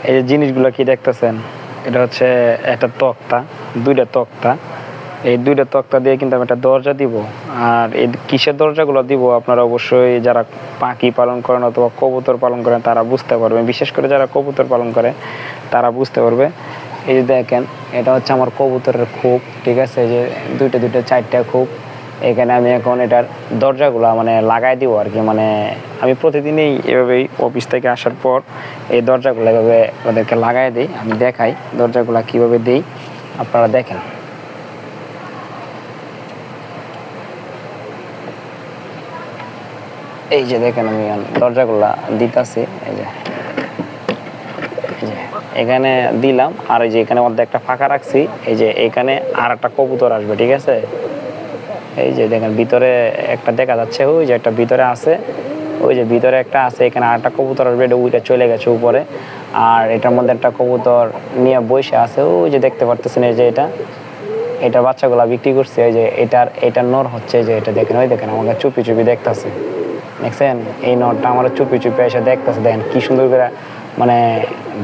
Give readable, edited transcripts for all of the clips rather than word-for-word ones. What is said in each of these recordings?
এই যে জিনিসগুলো কি দেখতেছেন, এটা হচ্ছে একটা তক্তা, দুইটা তক্তা। এই দুইটা তক্তা দিয়ে কিন্তু আমি একটা দরজা দিব। আর এই কিসের দরজাগুলো দিব আপনারা অবশ্যই যারা পাখি পালন করেন অথবা কবুতর পালন করেন তারা বুঝতে পারবেন, বিশেষ করে যারা কবুতর পালন করে তারা বুঝতে পারবে। এই যে দেখেন, এটা হচ্ছে আমার কবুতরের খোপ, ঠিক আছে, যে দুইটা চারটা খোপ। এখানে আমি এখন এটার দরজাগুলো মানে লাগাই দিব আর কি। মানে আমি প্রতিদিনই এভাবেই অফিস থেকে আসার পর এই দরজাগুলো এভাবে ওদেরকে লাগাই দিই। আমি দেখাই দরজাগুলো কীভাবে দিই, আপনারা দেখেন। এই যে দেখেন আমি দরজাগুলা দিতেছি, এই যে এখানে দিলাম। আর এই যে এখানে মধ্যে একটা ফাঁকা রাখছি, এই যে এখানে আর একটা কবুতর আসবে, ঠিক আছে। এই যে দেখেন ভিতরে একটা দেখা যাচ্ছে, ওই যে একটা ভিতরে আছে, ওই যে ভিতরে একটা আছে, এখানে আর একটা কবুতর আসবে, এটা ওইটা চলে গেছে উপরে। আর এটার মধ্যে একটা কবুতর নিয়ে বসে আছে, ওই যে দেখতে পারতেছেন, এই যে এটা বাচ্চাগুলা বিক্রি করছে। এই যে এটার নর হচ্ছে, যে এটা দেখেন, ওই দেখেন আমাকে চুপি চুপি দেখতেছে, দেখছেন। এই নরটা আমার চুপি চুপি এসে দেখতেছে, দেখেন কি সুন্দর করে মানে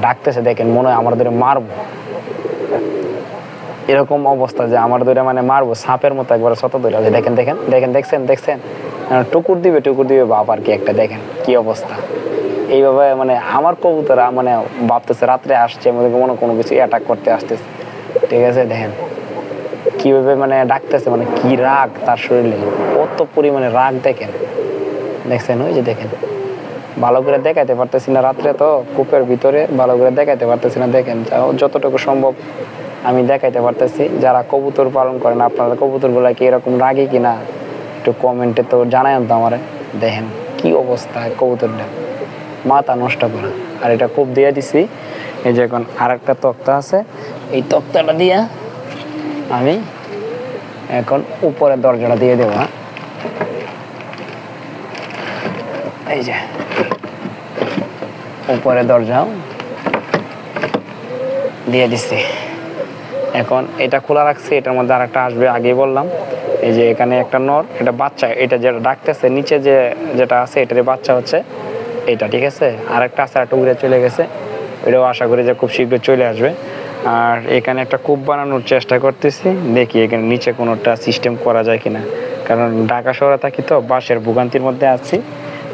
ডাকতেছে, দেখেন মনে হয় আমার ধরে মারবো, এরকম অবস্থা যে আমার ধরে মানে মারবো, সাপের মতো একবারে শত ধরে আছে। দেখেন দেখেন দেখেন দেখছেন টুকুর দিবে বাপ আর কি একটা, দেখেন কি অবস্থা। এইভাবে মানে আমার কবুতরা মানে ভাবতেছে রাত্রে আসছে, মনে কোনো কিছু অ্যাটাক করতে আসতেছে, ঠিক আছে। দেখেন কিভাবে মানে ডাকতেছে, মানে কি রাগ তার শরীরে, কত পরিমাণে রাগ দেখেন, দেখছেন। ওই যে দেখেন, ভালো করে দেখাইতে পারতেছি না, রাত্রে তো কূপের ভিতরে ভালো করে দেখাইতে পারতেছি না। দেখেন যতটুকু সম্ভব আমি দেখাইতে পারতেছি। যারা কবুতর পালন করেন আপনারা কবুতরগুলা কি এরকম রাগে কিনা একটু কমেন্টে তো জানাই তো আমারে। দেখেন কি অবস্থা কবুতরটা, মাথা নষ্ট করা। আর এটা কূপ দিয়ে দিছি। এই যে এখন আর একটা তক্তা আছে, এই তক্তাটা দিয়া আমি এখন উপরে দরজাটা দিয়ে দেবো। এই যে উপরে দরজাও দিয়ে দিচ্ছি। এখন এটা খোলা রাখছি, এটার মধ্যে আর একটা আসবে, আগেই বললাম। এই যে এখানে একটা নর, এটা বাচ্চা, এটা যেটা ডাকতেছে নিচে যেটা আছে এটারই বাচ্চা হচ্ছে এটা, ঠিক আছে। আর একটা আছে, একটা উড়ে চলে গেছে, এটাও আশা করি যে খুব শীঘ্রই চলে আসবে। আর এখানে একটা কূপ বানানোর চেষ্টা করতেছি, দেখি এখানে নিচে কোনোটা সিস্টেম করা যায় কিনা, কারণ ঢাকা শহরে থাকি তো বাঁশের ভোগান্তির মধ্যে আছি।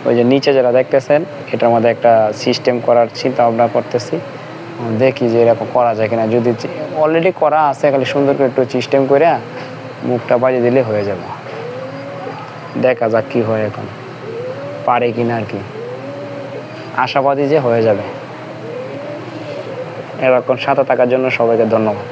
ওই যে নিচে যারা দেখতেছেন এটার মধ্যে একটা সিস্টেম করার চিন্তা ভাবনা করতেছি, দেখি যে এরকম করা যায় কিনা। যদি অলরেডি করা আছে, খালি সুন্দর করে একটু সিস্টেম করে মুখটা বাজিয়ে দিলে হয়ে যাবে। দেখা যাক কি হয়, এখন পারে কিনা আর কি, আশাবাদী যে হয়ে যাবে। এরকম সাথে থাকার জন্য সবাইকে ধন্যবাদ।